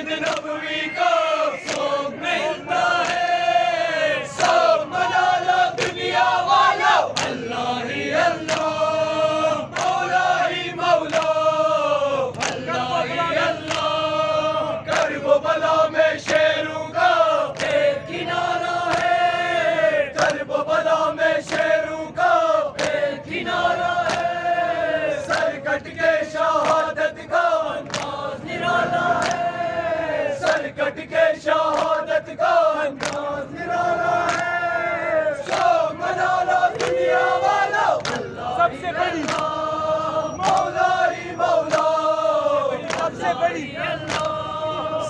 मस्जिद नबवी को सोग मिलता है। सब मना लो दुनिया वालों, अल्लाह ही अल्लाह, मौला ही मौला, अल्लाह ही अल्लाह। कर्ब बला में शेरों का एक किनारा है, कर्ब बला में शेरों का एक किनारा है। सर कट के शहादत का अंदाज निराला है, सर कट के शहादत का अंदाज निराला है। सब मना लो दुनिया वालों, अल्लाह सबसे बड़ी मौला ही मौला, सबसे बड़ी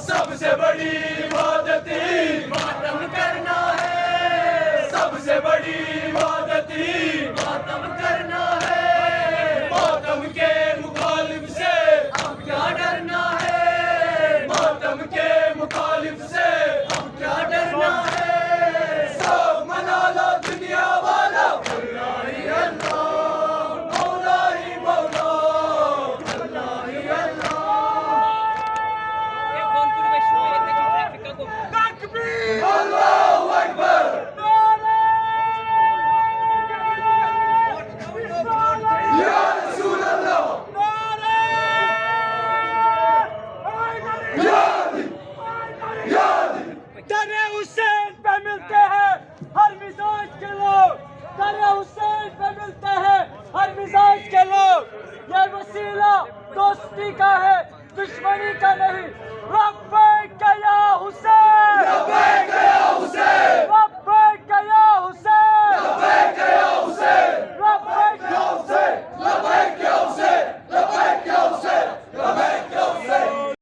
सबसे बड़ी इबादत ही मातम करना है, सबसे बड़ी इबादत ही मातम करना है। मातम के मुखालिफ से हम क्या डरना है, मातम के मुखालिफ से हम क्या डरना है। सब मना लो दुनिया वालों, अल्लाह ही अल्लाह, मौला ही मौला, अल्लाह ही अल्लाह। तकबीर अल्लाहु अकबर। या रसूल अल्लाह, या अली, या अली। दरे हुसैन पे मिलते हैं हर मिजाज के लोग, दरे हुसैन पे मिलते हैं हर मिजाज के लोग। ये वसीला दोस्ती का है, दुश्मनी का नहीं। लब्बैक या हुसैन, लब्बैक या